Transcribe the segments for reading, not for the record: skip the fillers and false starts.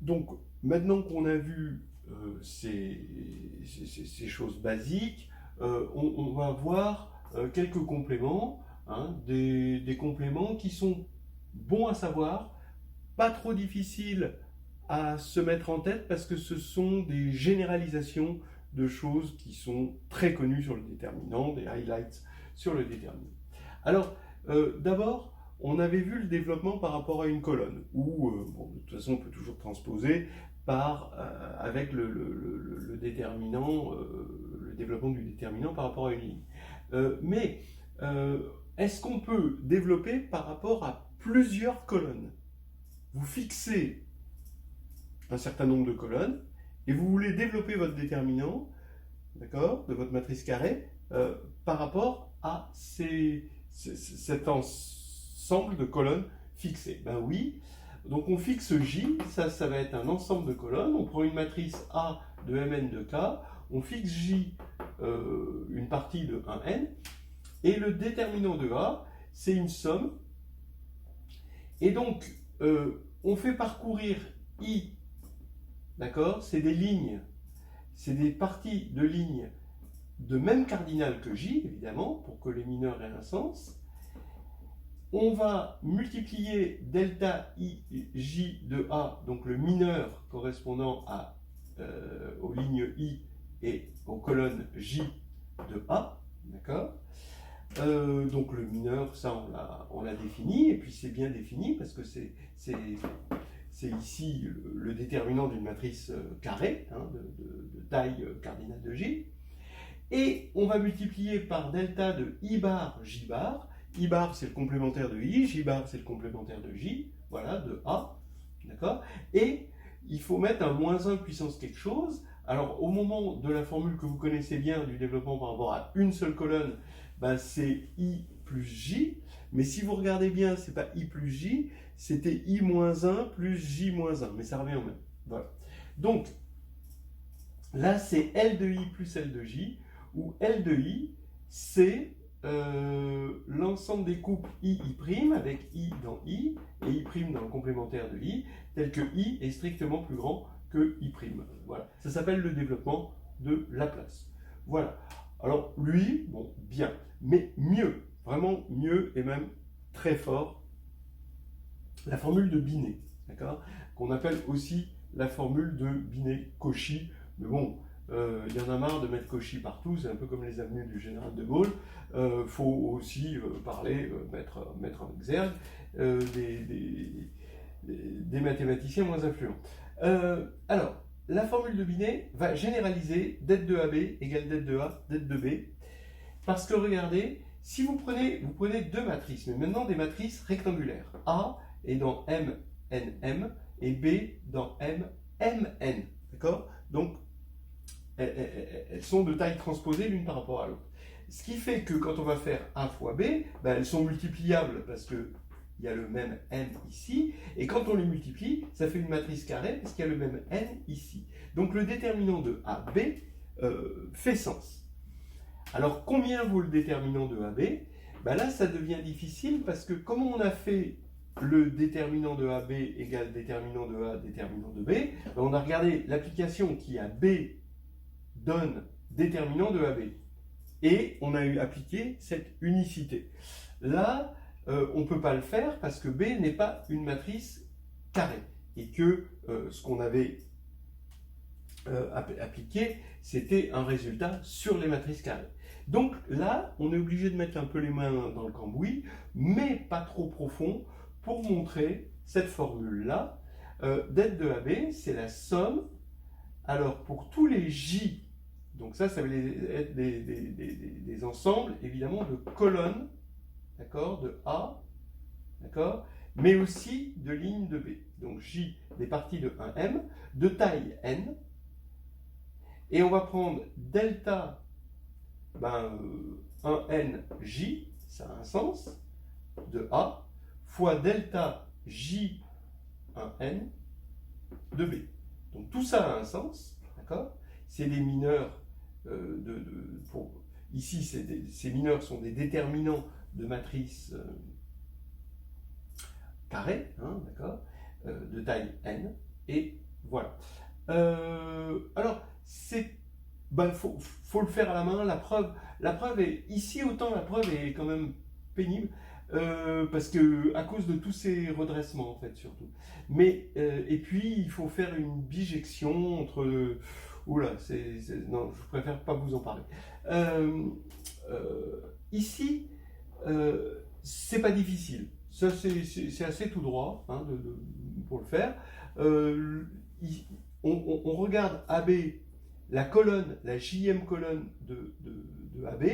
Donc, maintenant qu'on a vu ces choses basiques, on va voir quelques compléments, hein, des compléments qui sont bons à savoir, pas trop difficiles à se mettre en tête parce que ce sont des généralisations de choses qui sont très connues sur le déterminant, des highlights sur le déterminant. Alors, d'abord, on avait vu le développement par rapport à une colonne, où, bon, de toute façon, on peut toujours transposer avec le déterminant, le développement du déterminant par rapport à une ligne. Mais est-ce qu'on peut développer par rapport à plusieurs colonnes? Vous fixez un certain nombre de colonnes et vous voulez développer votre déterminant, d'accord, de votre matrice carrée par rapport à cet ensemble de colonnes fixées. Ben oui, donc on fixe J, ça va être un ensemble de colonnes, on prend une matrice A de Mn de K, on fixe J une partie de 1n, et le déterminant de A, c'est une somme, et donc on fait parcourir I, d'accord, c'est des lignes, c'est des parties de lignes de même cardinal que J, évidemment, pour que les mineurs aient un sens. On va multiplier delta IJ de A, donc le mineur correspondant aux lignes I et aux colonnes J de A, d'accord. Donc le mineur, ça on l'a défini, et puis c'est bien défini parce que c'est ici le déterminant d'une matrice carrée, hein, de taille cardinale de J. Et on va multiplier par delta de I bar J bar. I bar c'est le complémentaire de I, J bar c'est le complémentaire de J, voilà, de A, d'accord. Et il faut mettre un moins 1 puissance quelque chose. Alors au moment de la formule que vous connaissez bien du développement par rapport à une seule colonne, ben, c'est I plus J. Mais si vous regardez bien, c'est pas I plus J, c'était I moins 1 plus J moins 1. Mais ça revient au même. Voilà. Donc là, c'est L de I plus L de J, où L de I, c'est l'ensemble des couples I' avec I dans I et I' dans le complémentaire de I, tel que I est strictement plus grand que I'. Voilà. Ça s'appelle le développement de Laplace. Voilà. Alors lui, bon, bien, mais mieux, vraiment mieux et même très fort, la formule de Binet, d'accord, qu'on appelle aussi la formule de Binet-Cauchy. Mais bon, il y en a marre de mettre Cauchy partout, c'est un peu comme les avenues du général de Gaulle. Faut aussi mettre en exergue des mathématiciens moins influents. Alors, la formule de Binet va généraliser det de AB égale det de A, det de B. Parce que regardez, si vous prenez deux matrices, mais maintenant des matrices rectangulaires. A est dans MNM et B dans MMN. D'accord? Donc, elles sont de taille transposée l'une par rapport à l'autre. Ce qui fait que quand on va faire A fois B, ben, elles sont multipliables parce qu'il y a le même n ici, et quand on les multiplie, ça fait une matrice carrée parce qu'il y a le même n ici. Donc le déterminant de AB fait sens. Alors combien vaut le déterminant de AB? Ben là, ça devient difficile parce que comme on a fait le déterminant de AB égale déterminant de A, déterminant de B, ben on a regardé l'application qui a B donne déterminant de AB. Et on a appliqué cette unicité. Là, on ne peut pas le faire parce que B n'est pas une matrice carrée. Et que ce qu'on avait appliqué, c'était un résultat sur les matrices carrées. Donc là, on est obligé de mettre un peu les mains dans le cambouis, mais pas trop profond, pour montrer cette formule-là. Det de AB, c'est la somme. Alors, pour tous les J, donc ça va être des ensembles, évidemment, de colonnes, d'accord, de A, d'accord, mais aussi de lignes de B. Donc J, des parties de 1M, de taille N, et on va prendre delta 1NJ, ça a un sens, de A, fois delta J1N de B. Donc tout ça a un sens, d'accord? C'est des mineurs ici, ces mineurs sont des déterminants de matrices carrées, hein, d'accord, de taille n, et Voilà. Alors, faut le faire à la main. La preuve est ici, autant la preuve est quand même pénible parce que à cause de tous ces redressements en fait surtout. Mais et puis il faut faire une bijection entre. Oula, non, je préfère pas vous en parler. Euh, Ici, c'est pas difficile. Ça, c'est assez tout droit hein, pour le faire. Euh, on regarde AB, la colonne, la JM colonne de AB,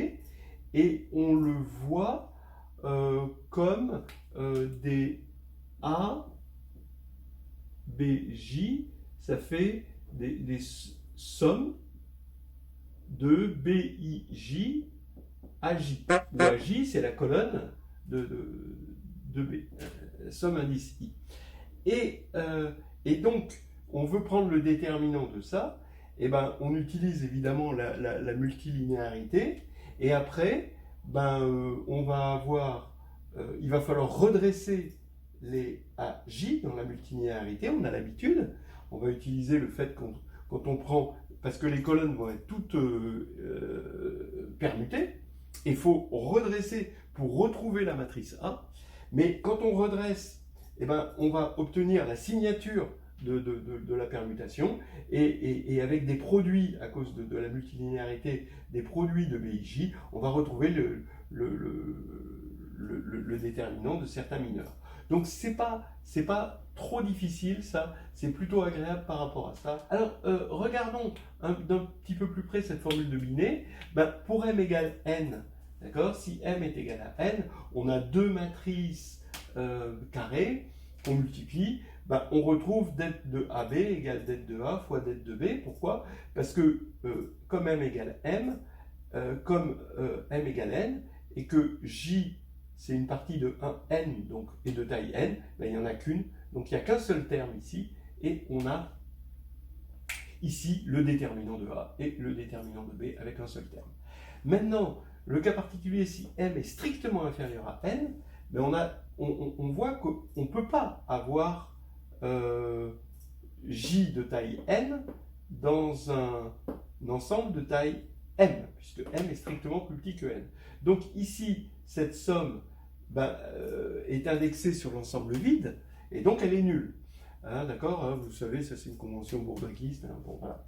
et on le voit comme des A, B, J, ça fait des sommes de B, I, J à J. Où AJ, c'est la colonne de B, somme indice I. Et donc, on veut prendre le déterminant de ça, et ben, on utilise évidemment la multilinéarité, et après, on va avoir, il va falloir redresser les AJ dans la multilinéarité, on a l'habitude, on va utiliser le fait quand on prend, parce que les colonnes vont être toutes permutées, il faut redresser pour retrouver la matrice A, mais quand on redresse, eh ben, on va obtenir la signature de la permutation et avec des produits, à cause de la multilinéarité, des produits de BIJ, on va retrouver le déterminant de certains mineurs. Donc c'est pas trop difficile ça, c'est plutôt agréable par rapport à ça. Alors regardons d'un petit peu plus près cette formule de Binet. Pour m égale n, d'accord, si m est égal à n, on a deux matrices carrées qu'on multiplie, on retrouve det de AB égale det de A fois det de B. Pourquoi? Parce que comme m égale m, comme m égale n, et que J c'est une partie de 1n donc, et de taille n, il n'y en a qu'une, donc il n'y a qu'un seul terme ici, et on a ici le déterminant de A et le déterminant de B avec un seul terme. Maintenant, le cas particulier, si m est strictement inférieur à n, on voit qu'on ne peut pas avoir J de taille n dans un ensemble de taille m, puisque m est strictement plus petit que n. Donc ici, cette somme est indexée sur l'ensemble vide, et donc elle est nulle. Hein, d'accord, hein, vous savez, ça c'est une convention bourbakiste. Hein, bon, voilà.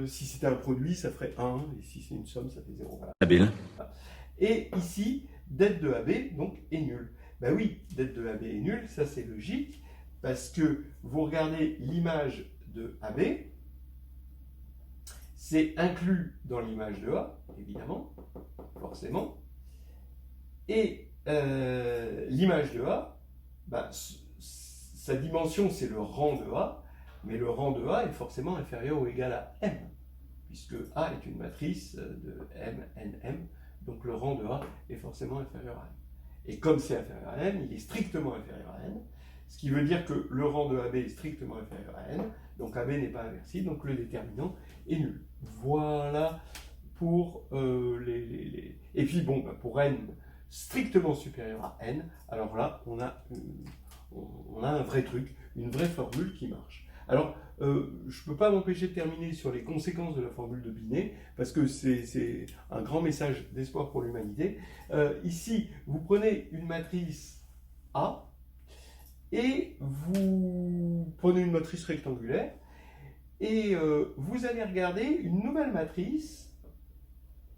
Si c'était un produit, ça ferait 1, et si c'est une somme, ça fait 0. Voilà. Habile. Et ici, det de AB donc, est nul. Ben oui, det de AB est nul, ça c'est logique, parce que vous regardez l'image de AB, c'est inclus dans l'image de A, évidemment, forcément. Et l'image de A, sa dimension c'est le rang de A, mais le rang de A est forcément inférieur ou égal à M, puisque A est une matrice de M, N, M, donc le rang de A est forcément inférieur à M. Et comme c'est inférieur à M, il est strictement inférieur à N, ce qui veut dire que le rang de AB est strictement inférieur à N, donc AB n'est pas inversible, donc le déterminant est nul. Voilà pour Et puis bon, pour N strictement supérieur à N, alors là, on a un vrai truc, une vraie formule qui marche. Alors, je ne peux pas m'empêcher de terminer sur les conséquences de la formule de Binet, parce que c'est un grand message d'espoir pour l'humanité. Ici, vous prenez une matrice A, et vous prenez une matrice rectangulaire, et vous allez regarder une nouvelle matrice,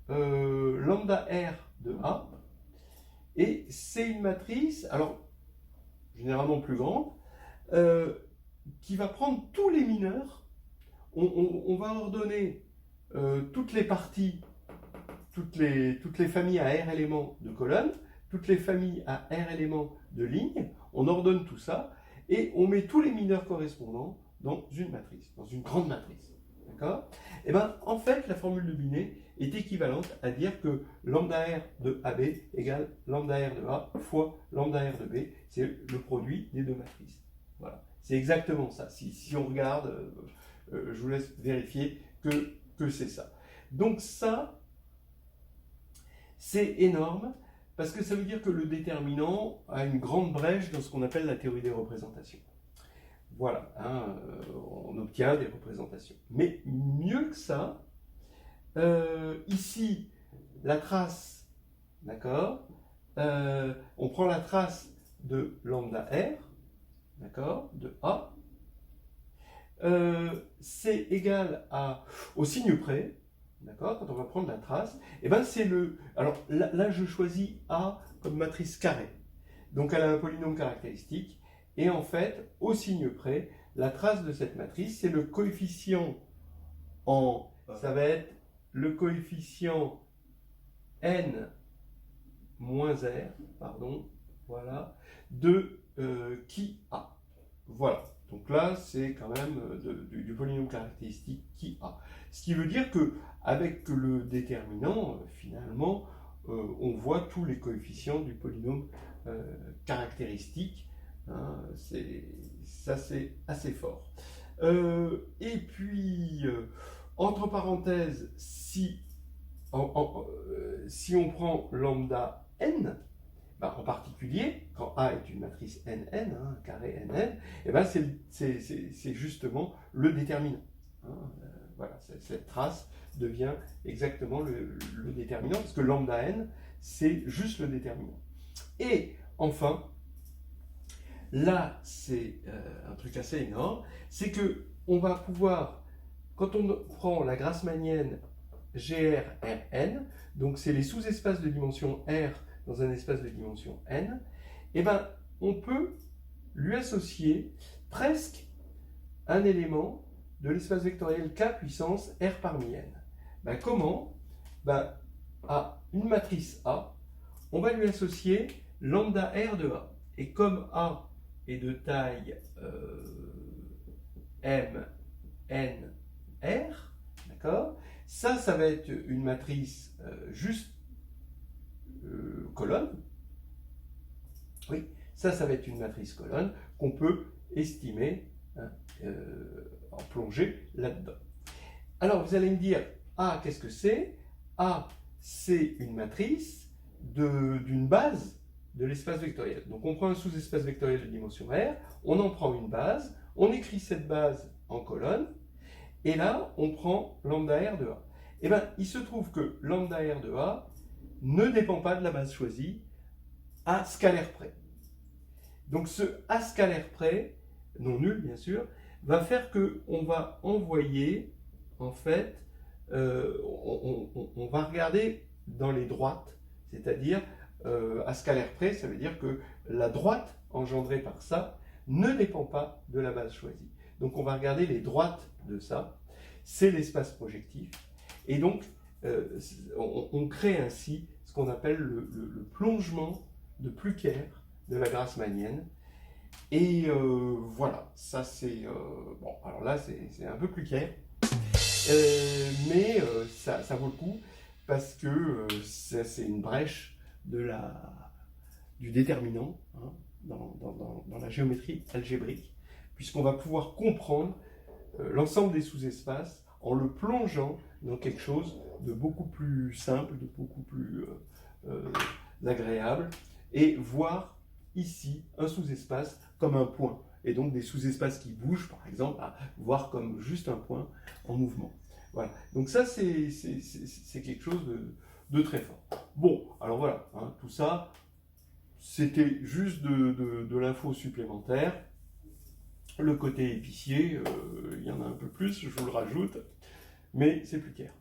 lambda R de A, et c'est une matrice, alors généralement plus grande, qui va prendre tous les mineurs. On va ordonner toutes les parties, toutes les familles à R éléments de colonne, toutes les familles à R éléments de ligne, on ordonne tout ça, et on met tous les mineurs correspondants dans une matrice, dans une grande matrice. D'accord? Et bien, en fait, la formule de Binet est équivalente à dire que lambda R de AB égale lambda R de A fois lambda R de B, c'est le produit des deux matrices. Voilà. C'est exactement ça. Si on regarde, je vous laisse vérifier que c'est ça. Donc ça, c'est énorme, parce que ça veut dire que le déterminant a une grande brèche dans ce qu'on appelle la théorie des représentations. Voilà, hein, on obtient des représentations. Mais mieux que ça, ici, la trace, d'accord, on prend la trace de lambda R, d'accord, de A, c'est égal au signe près, d'accord, quand on va prendre la trace, et ben c'est le... Alors là, je choisis A comme matrice carrée, donc elle a un polynôme caractéristique, et en fait, au signe près, la trace de cette matrice, c'est le coefficient ça va être le coefficient n moins r, pardon, voilà, de qui a. Voilà. Donc là, c'est quand même du polynôme caractéristique qui a. Ce qui veut dire que avec le déterminant, finalement, on voit tous les coefficients du polynôme caractéristique. Hein, ça, c'est assez fort. Et puis, entre parenthèses, si on prend lambda n, ben, en particulier, quand A est une matrice nn, hein, carré nn, et ben c'est justement le déterminant. Hein, voilà, cette trace devient exactement le déterminant, parce que lambda n, c'est juste le déterminant. Et enfin, là, c'est un truc assez énorme, c'est que on va pouvoir, quand on prend la grassmannienne GR-Rn, donc c'est les sous-espaces de dimension R dans un espace de dimension n, et ben on peut lui associer presque un élément de l'espace vectoriel K puissance R parmi n. Ben comment? Ben, à une matrice A, on va lui associer lambda R de A. Et comme A est de taille M, N, R, d'accord? Ça va être une matrice juste colonne. Oui, ça va être une matrice colonne qu'on peut estimer, hein, en plongée là-dedans. Alors, vous allez me dire, A, qu'est-ce que c'est? A, c'est une matrice d'une base de l'espace vectoriel. Donc, on prend un sous-espace vectoriel de dimension R, on en prend une base, on écrit cette base en colonne, et là, on prend lambda R de A. Eh bien, il se trouve que lambda R de A ne dépend pas de la base choisie à scalaire près. Donc ce à scalaire près, non nul bien sûr, va faire qu'on va envoyer, en fait, on va regarder dans les droites, c'est-à-dire à scalaire près, ça veut dire que la droite engendrée par ça ne dépend pas de la base choisie. Donc on va regarder les droites de ça, c'est l'espace projectif, et donc on crée ainsi ce qu'on appelle le plongement de Pluquer de la grassmannienne. Et voilà, ça c'est... bon, alors là c'est un peu Pluquer, mais ça vaut le coup parce que c'est une brèche du déterminant, hein, dans la géométrie algébrique, puisqu'on va pouvoir comprendre l'ensemble des sous-espaces en le plongeant dans quelque chose de beaucoup plus simple, de beaucoup plus agréable, et voir ici un sous-espace comme un point, et donc des sous-espaces qui bougent, par exemple, à voir comme juste un point en mouvement. Voilà, donc ça c'est quelque chose de très fort. Bon, alors voilà, hein, tout ça, c'était juste de l'info supplémentaire. Le côté épicier, il y en a un peu plus, je vous le rajoute, mais c'est plus clair.